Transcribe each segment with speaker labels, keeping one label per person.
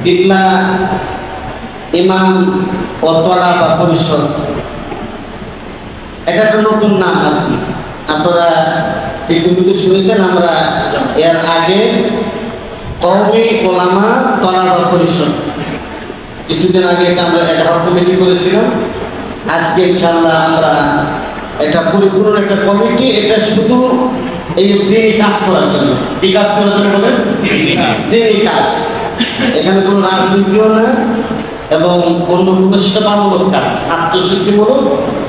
Speaker 1: বিপ্লা ইমাম ও তলাবা পরিষদ, এটা একটা নতুন নাম আর কি। আপনারা ইতিমধ্যে শুনেছেন, আমরা এর আগে কওমি ওলামা তলাবা পরিষদ, কিছুদিন আগে এটা আমরা অ্যাডহক কমিটি করেছিলাম। আজকে ইনশাআল্লাহ আমরা এটা পরিপূর্ণ একটা কমিটি, এটা শুধু এই দিনই কাজ করার জন্য। কি কাজ করার জন্য বলেন? দিনই কাজ। এখানে কোনো রাজনীতিও না এবং অন্য কোনো সেবামূলক কাজ, আত্মশুদ্ধিমূলক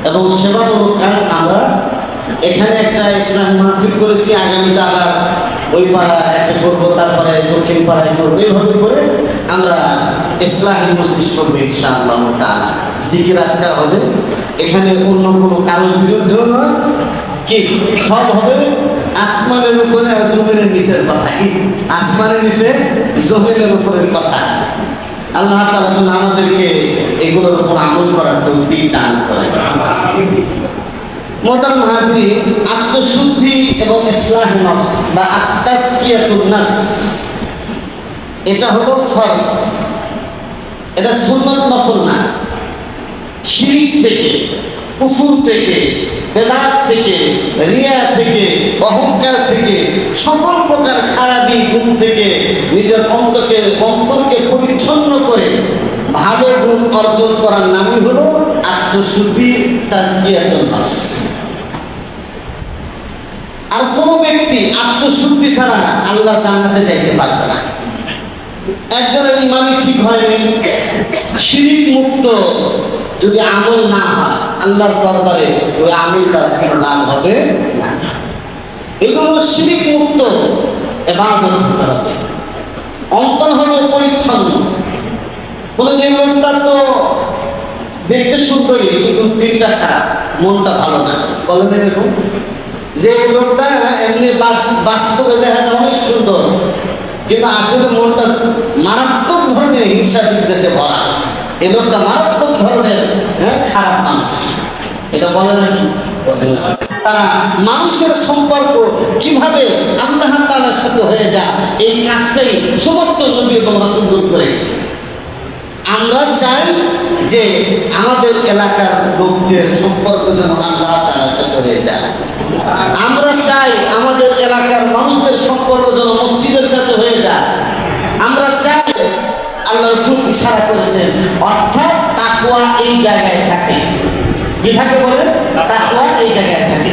Speaker 1: এবং সেবামূলক কাজ। আমরা এখানে একটা ইসলাম মাহফিল করেছি, আগামীতে আবার ওই পাড়া একটা করবো, তারপরে দক্ষিণ পাড়ায় করবো, এইভাবে করে আমরা ইসলামী মজলিস করবো ইনশাআল্লাহ তাআলা। জিকির আজকার হবে, এখানে অন্য কোনো কারোর বিরুদ্ধেও নয়, কি সব হবে আসমানের উপরে আর জমিনের নিচের কথা। কি আসমানের নিচে জমিনের উপরের কথা। আল্লাহ তাআলা যেন আমাদেরকে এগুলোর উপর আমল করার তৌফিক দান করেন। মোহতারাম হাজিরিন, আত্মশুদ্ধি এবং ইসলাহ নফস বা আত-তাজকিয়াতুন নফস, এটা হলো ফরজ, এটা সুন্নাত নফল না। শিরক থেকে, কুফর থেকে, বেদাত থেকে, রিয়া থেকে, অহংকার থেকে, সকল প্রকার খারাপি গুণ থেকে নিজের অন্তরকে পরিচ্ছন্ন করে ভালো গুণ অর্জন করার নামই হলো আত্মশুদ্ধি, তাজকিয়াতুন নফস। আর কোন ব্যক্তি আত্মশুদ্ধি ছাড়া আল্লাহ জান্নাতে যাইতে পারবে না। একজনের ইমানই ঠিক হয়নি, শিরক মুক্ত যদি আমল না হয়, আল্লাহর দরবারে ওই আমল দ্বারা কোনো লাভ হবে না। এগুলো শিরক মুক্ত ইবাদত হতে হবে, অন্তর হবে পরিচ্ছন্ন। বলে যে লোকটা তো দেখতে সুন্দরী কিন্তু দিনটা খারাপ, মনটা ভালো না, বলেন এরকম? যে লোকটা এমনি বাস্তবে দেখা যায় অনেক সুন্দর, কিন্তু আসলে মনটা মারাত্মক ধরনের হিংসা বিদ্বেষে ভরা, এই লোকটা মারাত্মক ধরনের খারাপ মানুষ। এটা বলে নাকি? তারা মানুষের সম্পর্ক কিভাবে আল্লাহ তাআলার সাথে হয়ে যায়, এই কাজটাই সমস্ত নবী এবং রাসূল করে গেছে। আমরা চাই যে আমাদের এলাকার লোকদের সম্পর্ক যেন আল্লাহ তাআলার সাথে হয়ে যায়। আমরা চাই আমাদের এলাকার মানুষদের সম্পর্ক যেন মসজিদের সাথে হয়ে যায়। আমরা চাই, আল্লাহ রাসূল ইশারা করেছেন, অর্থাৎ তাকওয়া এই জায়গায় থাকে। কি থাকে বলে? তাকওয়া এই জায়গায় থাকে।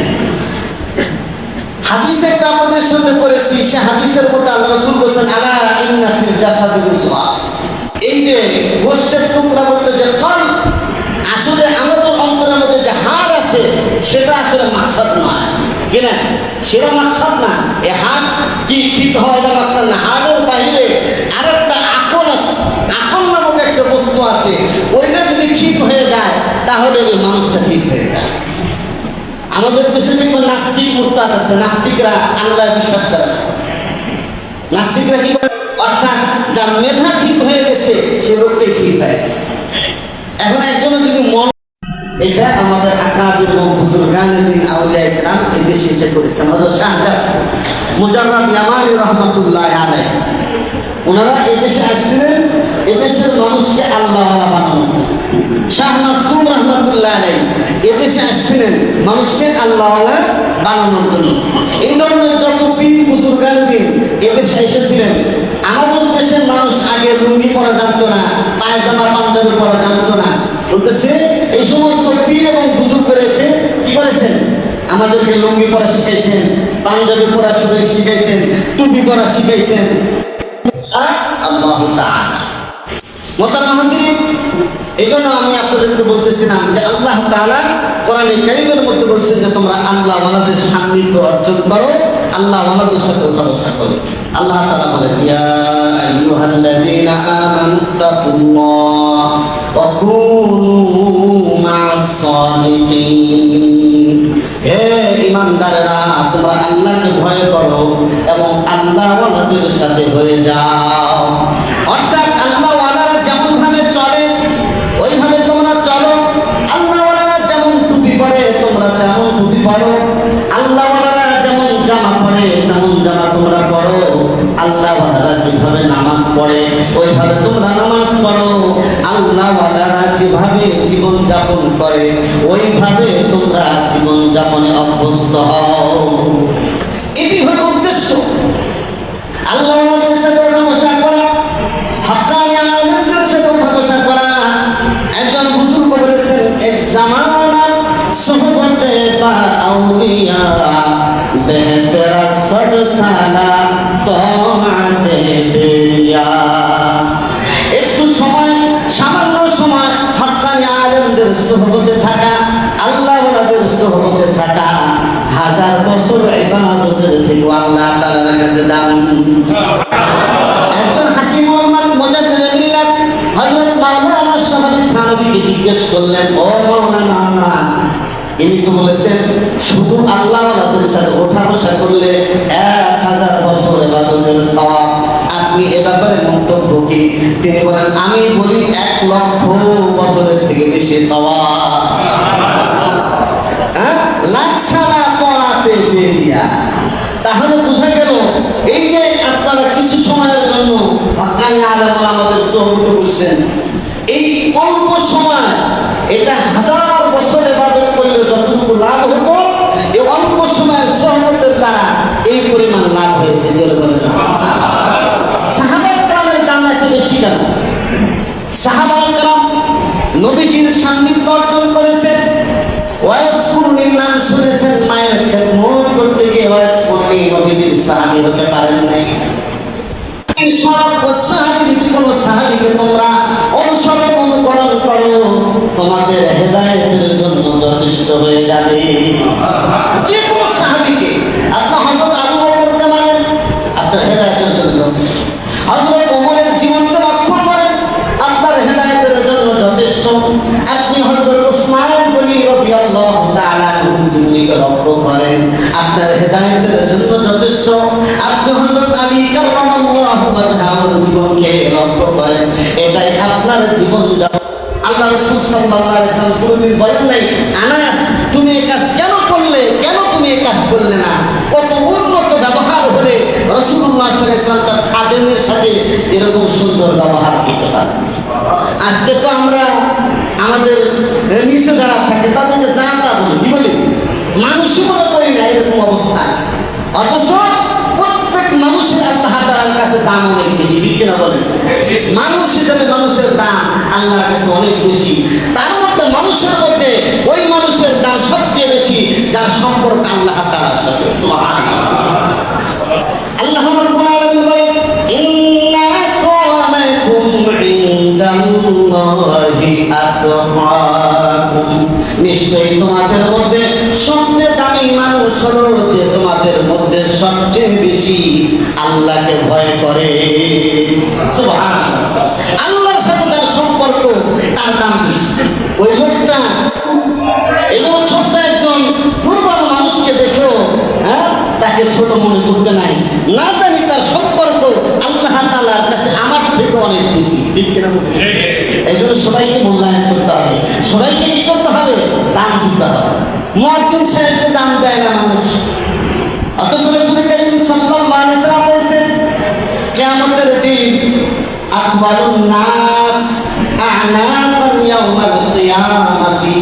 Speaker 1: হাদিস একটা আমাদের সামনে করেছি, সে হাদিসের মধ্যে আল্লাহ রাসূল বলেছেন, আলা ইন্না ফিল জাসাদি মুযগা, এই যে গোশতের টুকরা বলতে যে কলব, আসলে আমাদের অন্তরের মধ্যে যে হাড় আছে সেটা আসলে মাকসাদ নয়, কিনা? সেটা মাকসাদ না। এই হাড় কি ঠিক হয় এটা মাকসাদ না। হাড়ের বাইরে আরেকটা আকল আছে, আকল নামক একটা বস্তু আছে, ওইটা যদি ঠিক হয়ে যায় তাহলে ওই মানুষটা ঠিক হয়ে যায়। আমাদের দেশে দেখবেন নাস্তিক মুরতাদ আছে, নাস্তিকরা আল্লাহ বিশ্বাস করে না। নাস্তিকরা কি করে? অর্থাৎ যার মেধা ঠিক হয়ে গেছে সে লোকটাই ঠিক হয়ে গেছে। এখন একজনের যদি মন, এটা আমাদের আকাবির এবং বুজুর্গানে দিন আউলিয়া ইকরাম এই দেশে এসে করেছেন। হযরত শাহজালাল মুজাররাদ ইয়ামানি রাহমাতুল্লাহ আলাইহি, ওনারা এই দেশে আসছিলেন এদেশের মানুষকে আল্লাহওয়ালা বানানোর জন্য। শাহ মাকতুম রাহমাতুল্লাহ আলাইহি এদেশে আসছিলেন মানুষকে আল্লাহওয়ালা বানানোর জন্য। এই ধরনের যত পীর বুজুর্গানে দিন এদেশে এসেছিলেন। আমাদের দেশের মানুষ আগে লুঙ্গি পরা জানতো না, পায়জামা পাঞ্জাবি পরা জানতো না। বলতেছে এই সমস্ত পীর এবং বুজুর্গরা এসে কি করেছেন? আমাদেরকে লুঙ্গি পরা শিখাইছেন, পাঞ্জাবি পরা শিখাইছেন, টুপি পরা শিখাইছেন। আল্লাহু তাআলা মোহতারাম হাজিরিন, এজন্য আমি আপনাদেরকে বলতেছিলাম যে আল্লাহ তাআলা কোরআনে কারীমের মধ্যে বলছেন যে তোমরা আল্লাহ ওয়ালাদের সান্নিধ্য অর্জন করো, আল্লাহ ওয়ালাদের সাথে উঠা-বসা করো। আল্লাহ তাআলা বলেন, ইয়া আইয়ুহাল্লাযীনা আমানু তাকুল্লাহ ওয়া কুনু মা'আস সাদিকিন, হে ঈমানদারেরা তোমরা আল্লাহকে ভয় করো এবং আল্লাহ ওয়ালাদের সাথে হয়ে যাও। অর্থাৎ আল্লাহ ওয়ালারা যেমন ভাবে চলে ওইভাবে তোমরা চলো। আল্লাহ ওয়ালারা যেমন টুপি পরে তোমরা তেমন টুপি পরো। আল্লাহ ওয়ালারা যেমন জামা পরে তেমন জামা তোমরা পরো। আল্লাহ ওয়ালারা যেভাবে নামাজ পড়ে ওইভাবে তোমরা নামাজ পড়ো। আল্লাহওয়ালারা যেভাবে জীবন যাপন করে ওইভাবে তোমরা জীবন যাপনে অভ্যস্ত হও। এটি হলো উদ্দেশ্য। আল্লাহওয়ালাদের সাথে ওঠা বসা করা, হাক্কানি আলেমদের সাথে ওঠা বসা করা। একজন বুজুর্গ বলেছেন, এক জামানা সোহবতে বা আউলিয়া বেহতরা সদ সালা তোমাতে বেরিয়া। একটু সময়, সামান্য সময় হাক্কানি আলেমদের সোহবতে থাকা, আল্লাহওয়ালাদের সোহবতে থাকা 1000 বছর ইবাদতের থেকে আল্লাহ তাআলার কাছে দামি। একজন হাকিম মোহাম্মদ মুজাদ্দিদ মিল্লাত হযরত মাওলানা শাহরি থানভীকে জিজ্ঞেস করলেন, ও মাওলানা, ইনি তো বলেছেন শুধু আল্লাহওয়ালাদের সাথে ওঠা বসা করলে 1000 বছর ইবাদতের সওয়াব, আপনি এ ব্যাপারে মন্তব্য কি? তিনি বলেন, আমি বলি 1 লক্ষ বছরের থেকে বেশি সওয়াব। লাকসানা তোয়াতে বেরিয়া। তাহলে বোঝা গেল এই যে আপনারা কিছু সময়ের জন্য হাক্কানি আলেম আমাদের সোহবতে বসছেন, এই অল্প সময়, এটা 1000 বছর ইবাদত করলে যতটুকু লাভ হতো, এই অল্প সময়ের সোহবতের দ্বারা এই পরিমাণ লাভ হয়েছে। জোরে বলেন সাহাবায়ে কেরামের দাম এত বেশি কেন? সাহাবায়ে কেরাম নবীজির সান্নিধ্য অর্জন করেছেন। ওয়াইসকুরনির নাম শুনেছেন, মায়ের খেদমত করতে গিয়ে ওয়াইসকুরনি নবীজির সাহাবী হতে পারেন নাই। এই সব সাহাবীর কোন সাহাবীকে তোমরা অনুসরণ অনুকরণ করো, তোমাদের হেদায়েতের জন্য যথেষ্ট হয়ে যাবে। যে কোনো সাহাবীকে আপনি হযরত আবু বকরকে মানেন, আপনার হেদায়েতের জন্য যথেষ্ট। হযরত ওমরের জীবনকে রক্ষা করেন, আপনার হেদায়েতের জন্য যথেষ্ট। আপনি হযরত উসমান গনি রাদিয়াল্লাহু তাআলা আনহুর জীবনীকে রক্ষা করেন, আপনার হেদায়েতের জন্য যথেষ্ট। আপনি হযরত আলী কাররামাল্লাহু ওয়াজহার জীবনকে রক্ষা করেন, এটাই আপনার জীবন যাপন। আল্লাহ রাসূল সাল্লাল্লাহু আলাইহি ওয়াসাল্লাম কোনদিন বলেন নাই, আনাস তুমি এই কাজ কেন করলে, কেন তুমি এই কাজ করলে না? কত উন্নত ব্যবহার হলে রাসূলুল্লাহ সাল্লাল্লাহু আলাইহি ওয়াসাল্লাম তার খাদেমের সাথে এরকম সুন্দর ব্যবহার করতে পারেন। আজকে তো আমরা আমাদের নিচে যারা থাকে তাদেরকে যা তা বলি, কি বলি, মানুষই মনে করি না এরকম অবস্থা। অথচ প্রত্যেক মানুষের আল্লাহ তাআলার কাছে দাম অনেক বেশি, ঠিক কিনা বলেন? মানুষ হিসেবে মানুষের দাম আল্লাহর কাছে অনেক বেশি। তার মধ্যে মানুষের মধ্যে ওই মানুষের দাম সবচেয়ে বেশি যার সম্পর্ক আল্লাহ তাআলার সাথে। সুবহানাল্লাহ। আল্লাহ রাব্বুল আলামিন বলেন, ইন্না আক্রামাকুম ইনদাল্লাহি আতকাকুম। নিশ্চয়ই তোমাদের মধ্যে সবচেয়ে দামি মানুষ হলো যে তোমাদের মধ্যে সবচেয়ে বেশি আল্লাহকে ভয় করে। সুবহানাল্লাহ। আল্লাহর সাথে তার সম্পর্ক, তার দাম বেশি। ওই লোকটা এরকম ছোট্ট একজন দুর্বল মানুষকে দেখেও তাকে ছোট মনে করতে নাই, না জানি তার সম্পর্ক আল্লাহ তাআলার কাছে আমার থেকে অনেক বেশি, ঠিক কিনা? এই জন্য সবাইকে মূল্যায়ন করতে হবে, সবাইকে কি করতে হবে? দাম দিতে হবে। মুয়াজ্জিন সাহেবকে দাম দেয় না মানুষ, অথচ রাসূল কারীম সাল্লাল্লাহু আলাইহি ওয়াসাল্লাম বলেছেন, কিয়ামতের দিন আকবারুন নাস আ'নাকান ইয়াউমাল কিয়ামাতি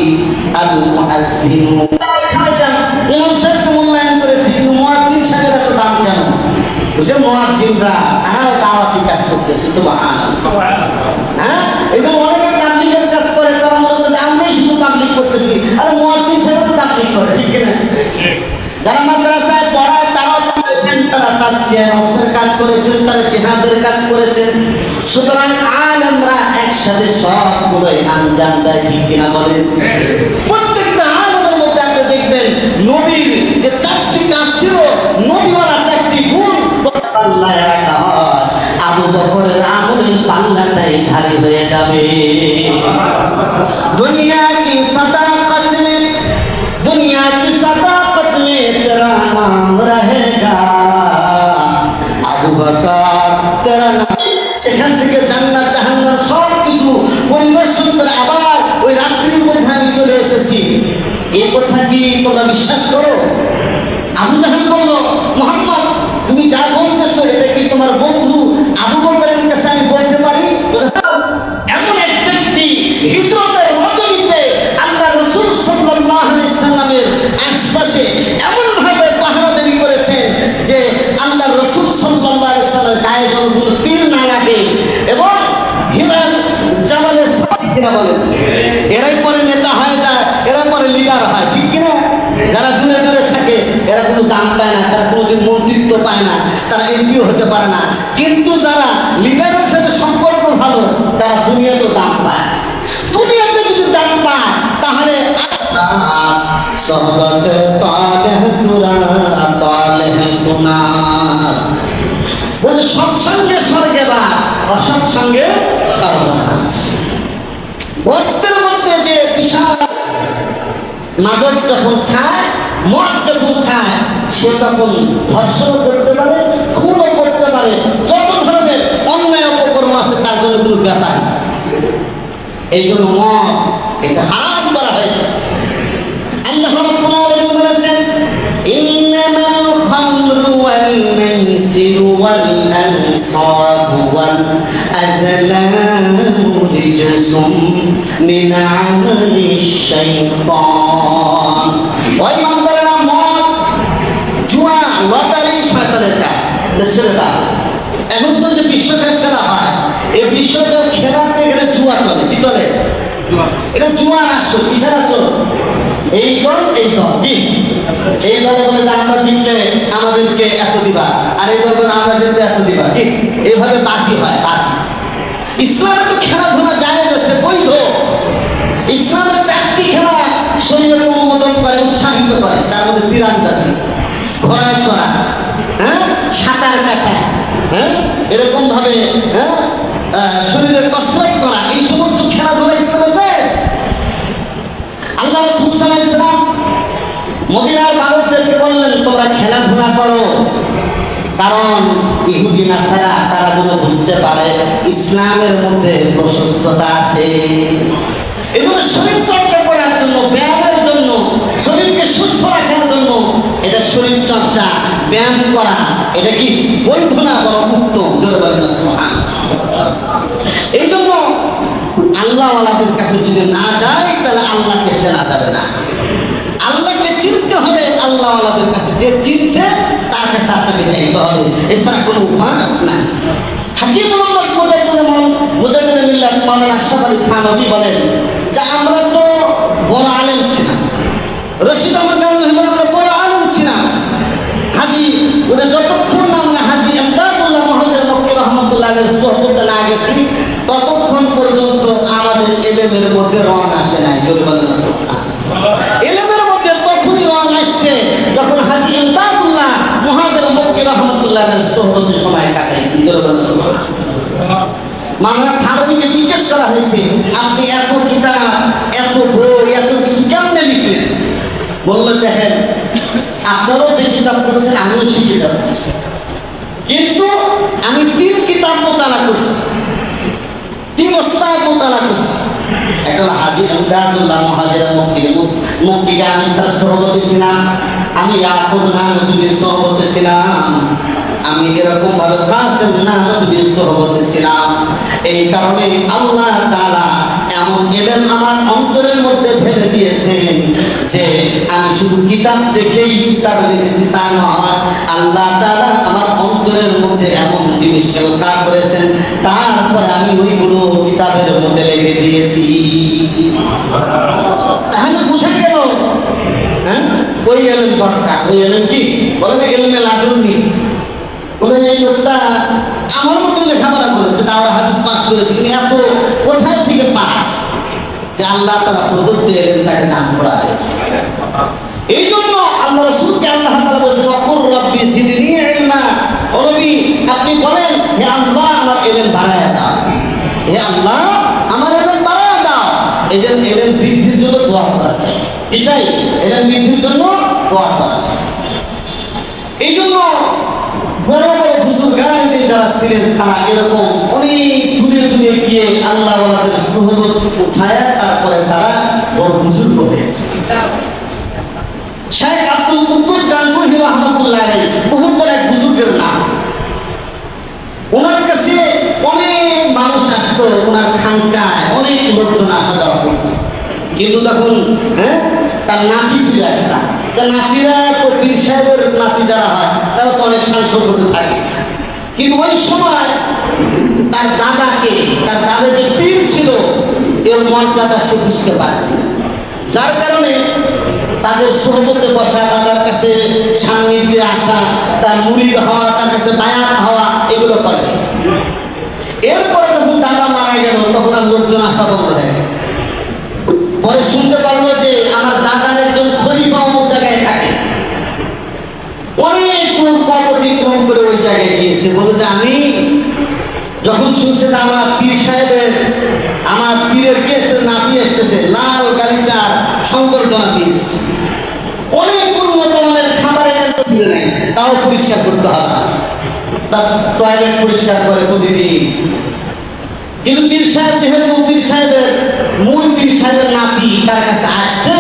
Speaker 1: আল মুআজ্জিন। ইমাম সাহেবকে মূল্যায়ন করেছে, কিন্তু মুয়াজ্জিন সাহেবের এত দাম কেন? বুঝে মুয়াজ্জিনরা তারাও দাওয়াতি কাজ করতেছে। সুবহানাল্লাহ। হ্যাঁ, এই যে অনেকে তাবলীগের কাজ করে, তারা মনে করে আমরাই শুধু তাবলীগ করতেছি, আরে মুয়াজ্জিন সাহেবও তাবলীগ করে, ঠিক কিনা? যারা মাদ্রাসায় পড়ায় তারাও করেছেন, তারা তাসবিহ নফসের কাজ করেছেন, তারা জিহাদের কাজ করেছেন। সুতরাং আলেমরা একসাথে সবগুলোই আঞ্জাম দেয়, ঠিক কিনা বলেন? প্রত্যেকটা আলেমের মধ্যে আপনি দেখবেন নবীর যে 4টি কাজ ছিল, নবীওয়ালা 4টি গুণ আল্লাহ রাখা হয়। আবু বকরের আমলের পাল্লাটাই ভারী হয়ে যাবে। দুনিয়া কি সাদাকত মে, দুনিয়া কি সাদাকত মে তেরা নাম রহেগা। আবু বকর তেরা নাম। সেখান থেকে জান্নাত জাহান্নাম সব কিছু পরিদর্শন করে আবার ওই রাত্রির মধ্যে আমি চলে এসেছি। এই কথা কি তোমরা বিশ্বাস করো? আবু জাহেল বলল, মুহাম্মদ তুমি যা বলতেছো এটা কি তোমার বন্ধু আবু বকরের কাছে আমি বলতে কোনো তীর না লাগে এবং হিরান জামালের কিনা বলেন, এরাই পরে নেতা হয়ে যায়, এরা পরে লিডার হয়, ঠিক কিনা? যারা দূরে দূরে থাকে এরা কোনো দাম পায় না, তারা কোনোদিন মন্ত্রিত্ব পায় না, তারা এমপিও হতে পারে না। কিন্তু যারা লিডারের সাথে সম্পর্ক ভালো তারা দুনিয়াতে দাম পায়। দুনিয়াতে যদি দাম পায় তাহলে সহবতে তালেহ তুরা তালেহ গুনাহ, বলে সৎসঙ্গে স্বর্গে বাস, অসৎসঙ্গে সর্বনাশ। ভক্তের মধ্যে যে বিশাল মাদক যখন খায়, মদ যখন খায়, সে তখন ধর্ষণ করতে পারে, খুনও করতে পারে, যত ধরনের অন্যায় অপকর্ম আছে তার জন্য কোনো ব্যাপার। এই জন্য মদ এটা হারাম করা হয়েছে। আল্লাহ রাব্বুল আলামিন বলেছেন, ইন্নামাল খামরু ওয়াল মাইসিরু ওয়াল আনসাবু ওয়াল আজলামু রিজসুম মিন আমালিশ শাইতান। ওই বান্দারা মদ, জুয়া, লটারি শয়তানের কাজ, ছেড়ে দাও। এখন তো যে বিশ্বকাপ খেলা হয়, এই বিশ্বকাপ খেলাতে গেলে জুয়া চলে, কি চলে? এটা জুয়ার আসল, কিসের আসল? এই দল এই দল, কি এই দলে বলে যে আমরা জিতলে আমাদেরকে এত দিবা, আর এই দল বলে আমরা জিতলে এত দিবা, কি এইভাবে বাসি হয়, বাসি। ইসলামে তো খেলাধুলা জায়েজ আছে, বৈধ। ইসলামের 4টি খেলা শরীয়ত অনুমোদন করে, উৎসাহিত করে। তার মধ্যে তীরন্দাজি, ঘোড়ায় চড়া, হ্যাঁ, সাঁতার কাটা, হ্যাঁ, এরকম ভাবে, হ্যাঁ, শরীরের কসরত করা, এই সমস্ত খেলাধুলা ইসলামের জায়েজ। আল্লাহ রাসূল সাল্লাল্লাহু আলাইহি ওয়াসাল্লাম মদিনার বালকদেরকে বললেন, তোমরা খেলাধুলা করো, কারণ ইহুদি নাসারা তারা যেন বুঝতে পারে ইসলামের মধ্যে প্রশস্ততা আছে। এগুলো শরীর চর্চা করার জন্য, ব্যায়ামের জন্য, শরীরকে সুস্থ রাখার জন্য, এটা শরীর চর্চা, ব্যায়াম করা, এটা কি বৈধ না, বরং উত্তম। জোরে বলেন না সুবহানাল্লাহ। এই জন্য আল্লাহওয়ালাদের কাছে যদি না যায় তাহলে আল্লাহকে চেনা যাবে না। আল্লাহকে চিনতে হবে আল্লাহওয়ালাদের কাছে, যে চিনছে তার কাছে আপনাকে চাইতে হবে, এছাড়া কোনো উপায় নাই। হাকিমুল উম্মাহ মুজাদ্দিদ মিল্লাত মাওলানা আশরাফ আলী থানভী বলেন যে আমরা তো বড় আলেম ছিলাম, রশিদ আহমদ গাঙ্গুহি বলেন আমরা বড় আলেম ছিলাম। হাজি ওদের যতক্ষণ না আমরা হাজি এমদাদুল্লাহ মহোদয় মক্কি রহমতুল্লাহের সোহবতে না গেছি ততক্ষণ পর্যন্ত আমাদের এলেমের মধ্যে রং আসে নাই। জোরে বলেন না সুবহানাল্লাহ। এলেমের মধ্যে তখনই রং আসছে যখন হাজি এমদাদুল্লাহ মহোদয় মক্কি রহমতুল্লাহের সোহবতে সময় কাটাইছি। জোরে বলেন সুবহানাল্লাহ। মাওলানা থানভীকে জিজ্ঞেস করা হয়েছে, আপনি এত কিতাব, এত বই, এত কিছু কেমনে লিখলেন? বললেন, দেখেন আপনারাও যে কিতাব পড়েছেন আমিও সেই কিতাব পড়ছি, কিন্তু আমি 3 কিতাব মোতালা করছি, 3 ওস্তাদ মোতালা করছি। একটা হলো হাজি এমদাদুল্লাহ মহাজির মক্কিকে আমি তার সহবতে ছিলাম, আমি ইয়াকুব নানতুবির সহবতে ছিলাম, আমি এরকম ভাবে কাসেম নানতুবির সহবতে ছিলাম। এই কারণে আল্লাহ তাআলা এমন ইলম আমার অন্তরের মধ্যে ফেলে দিয়েছেন যে আমি শুধু কিতাব দেখেই কিতাব লিখেছি তা নয়, আল্লাহ তাআলা আমার অন্তরের মধ্যে এমন জিনিস এলকা করেছেন, তারপরে আমি ওইগুলো কিতাবের মধ্যে লিখে দিয়েছি। তাহলে বুঝা গেল, হ্যাঁ, ওই ইলম দরকার। ওই ইলম কি বলে না, ইলমে লাদুন্নি। বলে এই লোকটা আমার মতো লেখাপড়া করেছে, দাওরা হাদিস পাস করেছে, কিন্তু এত কোথায় থেকে পায় যে আল্লাহ তাআলা প্রদত্ত ইলম তাকে দান করা হয়েছে। এই জন্য আল্লাহ রাসূলকে আল্লাহ তাআলা বলেছেন, ওয়াকুর রাব্বি জিদনি ইলমা। ও নবী, আপনি বলেন, হে আল্লাহ আমার ইলম বাড়ায়া দাও, হে আল্লাহ আমার ইলম বাড়ায়া দাও। এই যে ইলম বৃদ্ধির জন্য দোয়া করা যায়, এটাই ইলম বৃদ্ধির জন্য দোয়া করা যায়। এই জন্য বড় বড় বুজুর্গানদের যারা ছিলেন তারা এরকম অনেক দূরে দূরে গিয়ে আল্লাহওয়ালাদের সুহবত উঠায় তারপরে তারা বড় বুজুর্গ হয়েছে। শেখ আব্দুল কুদ্দুস গাঙ্গুহি রহমতুল্লাহ আলাইহি বহুত বড় এক বুজুর্গের নাম। ওনার কাছে অনেক মানুষ আসতো, ওনার খানকায় অনেক লোকজন আসা যাওয়া করত। কিন্তু তখন তার নাতি ছিল একটা, তার নাতিরা তো পীর সাহেবের নাতি যারা হয় তারা তো অনেক সাংসদ থাকে। কিন্তু ওই সময় তার দাদাকে, তার দাদা যে পীর ছিল, এর মর্যাদা সে বুঝতে পারে, যার কারণে তাদের সোহবতে বসা, দাদার কাছে সান্নিধ্যে আসা, তার মুরিদ হওয়া, তার কাছে বায়াত হওয়া, এগুলো করে। এরপরে যখন দাদা মারা গেল তখন আর লোকজন আসা বন্ধ হয়ে গেছে। পরে শুনতে পারলো যে আমার দাদার একজন খলিফা অমুক জায়গায় থাকে, অনেক পথ অতিক্রম করে ওই জায়গায় গিয়েছে। বলে যে আমি যখন শুনছে যে আমার পীর সাহেবের, আমার পীরের কে এসতেছে, নাতি এসতেছে, লাল গালিচার সংবর্ধনা দিয়েছে, অনেক উন্নত মানের খাবার এনে তুলে নেয়, তাও পরিষ্কার করতে হবে, টয়লেট পরিষ্কার করে প্রতিদিন। কিন্তু পীর সাহেব যেহেতু পীর সাহেবের মূল পীর সাহেবের নাতি তার কাছে আসছে,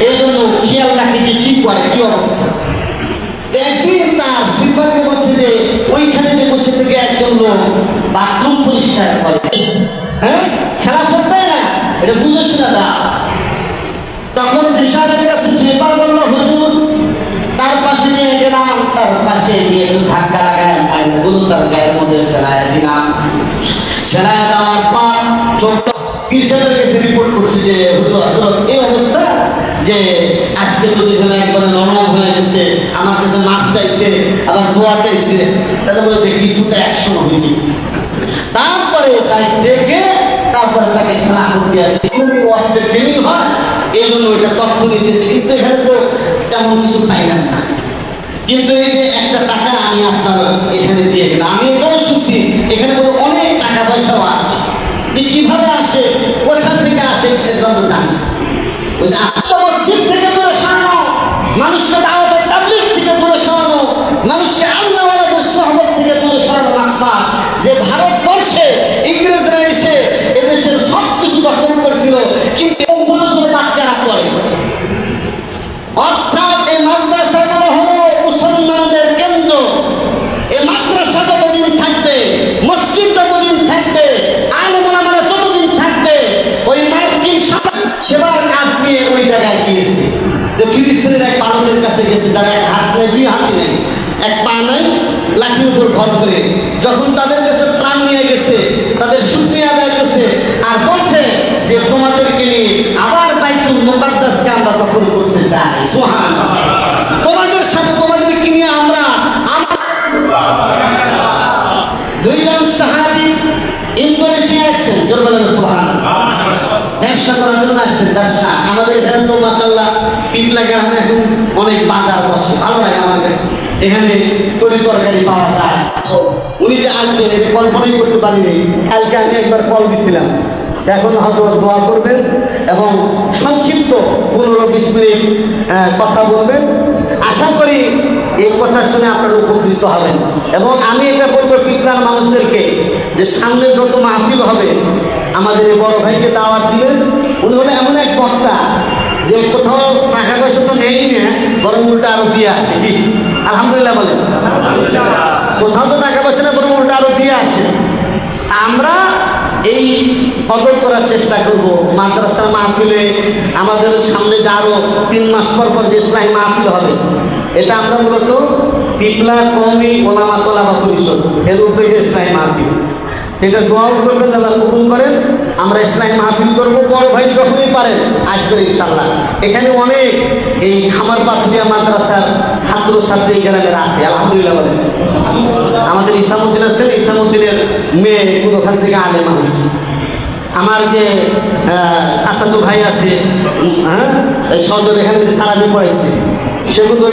Speaker 1: এই জন্য খেয়াল রাখে যে কি করে, কি অবস্থা। একদিন তার সুইপারকে বলছে যে ওইখানে যে বসে থেকে একজন লোক বাথরুম পরিষ্কার করে, হ্যাঁ খেলা করতে না, এটা বুঝেছি না দা। তখন সাহেবের কাছে সুইপার বললো, হুজুর তার পাশে নিয়ে গেলাম, তার পাশে যে একটু ধাক্কা লাগায় আয়নাগুলো তার গায়ের মধ্যে ফেলায় দিলাম। ফেলায় দেওয়ার পর ছোট্ট কিসের কাছে রিপোর্ট করছি যে হুজুর আসলে এই অবস্থা, যে আজকে যদি একবারে নরম হয়ে গেছে, আমার কাছে মাফ চাইছে, আবার দোয়া চাইছে, তাহলে বলেছে কিছুটা অ্যাকশন হয়েছে। তারপরে তাই ডেকে তারপরে তাকে খেলাফত দেওয়া অস্ত্রে ট্রেনিং হয়, এই জন্য ওইটা তথ্য দিতেছে। কিন্তু এখানে তো তেমন কিছু পাইলাম না। কিন্তু এই যে একটা টাকা আমি আপনার এখানে দিয়ে গেলাম, আমি এটাও শুনছি এখানে কোনো অনেক টাকা পয়সাও আসে, কিভাবে আসে, কোথা থেকে আসে, এটা আমরা জানি না। মসজিদ থেকে দূরে সরানো, মানুষকে দাওয়াতের তাবলীগ থেকে দূরে সরানো, মানুষকে আল্লাহওয়ালাদের সোহবত থেকে দূরে সরানো মাকসাদ। যে ভারতবর্ষে ইংরেজরা এসে এদেশের সব কিছু দখল করেছিল, কিন্তু ছোট ছোট বাচ্চারা করে। অর্থাৎ এই মাদ্রাসাগুলো হলো মুসলমানদের কেন্দ্র। এই মাদ্রাসা যতদিন থাকবে, মসজিদ যতদিন থাকবে, আলেম ওলামারা যতদিন থাকবে, ওই মার্কিন সেবার কাজ নিয়ে ওই জায়গায় গিয়েছে। যে ফিলিস্তিনের এক পালকের কাছে গেছে, তার এক হাত নেই, দুই হাতে নেই, এক পা নেই, লাঠির উপর ভর করে যখন তাদের কাছে প্রাণ নিয়ে গেছে, তাদের শুকরিয়া আদায় করছে আর বলছে যে তোমাদেরকে নিয়ে আবার বাইতুল মুকাদ্দাসকে আমরা দখল করতে চাই। সুবহানাল্লাহ। তোমাদের সাথে তোমাদেরকে নিয়ে আমরা দুইজন সাহাবী ইন্দোনেশিয়া আসছেন, জোর বলেন সুবহানাল্লাহ, ব্যবসা করার জন্য আসছেন। ব্যবসা আমাদের এখানে তো মাশাআল্লাহ পিপলা গ্রামে এখন অনেক বাজার বসে, ভালো লাগে আমার কাছে। এখানে তরি তরকারি পাওয়া যায়। উনি যে আসবেন এটা কল্পনাই করতে পারিনি। কালকে আমি একবার কল দিছিলাম, এখন হযরত দোয়া করবেন এবং সংক্ষিপ্ত 15-20 মিনিট কথা বলবেন। আশা করি এই কথা শুনে আপনারা উপকৃত হবেন। এবং আমি এটা বলবো পিপলার মানুষদেরকে যে সামনে যত মাহফিল হবে আমাদের এই বড় ভাইকে দাওয়াত দিবেন। উনি হলো এমন এক বক্তা যে কোথাও টাকা পয়সা তো নেই না, বরং উল্টা আরো দিয়ে আসে। কি আলহামদুলিল্লাহ বলেন? কোথাও তো টাকা পয়সা না, বরং উল্টা আরো দিয়ে আসে। আমরা এই কদর করার চেষ্টা করব। মাদ্রাসার মাহফিলে আমাদের সামনে যে আরো 3 মাস পর পর যে ইসলামী মাহফিল হবে, এটা আমরা মূলত পিপলা কওমি ওলামা তোলাবা পরিষদ এর উদ্যোগে ইসলামী মাহফিল, এটা দোয়াও করবেন, আল্লাহ কবুল করেন। আমরা ইসলামী মাহফিল করবো, বড় ভাই যখনই পারেন আসবেন ইনশাল্লাহ। এখানে অনেক এই খামার পাথুরিয়া মাদ্রাসার ছাত্র ছাত্রী গ্রামের আছে, আলহামদুলিল্লাহ বলেন। আমাদের ইসামউদ্দিন আছেন, ইসামউদ্দিনের মেয়ে ওখান থেকে আলেমা হয়েছে। আমার যে চাচাতো ভাই আছে, হ্যাঁ সজল, এখানে যে তারাবি পড়াইছে, সেগুলো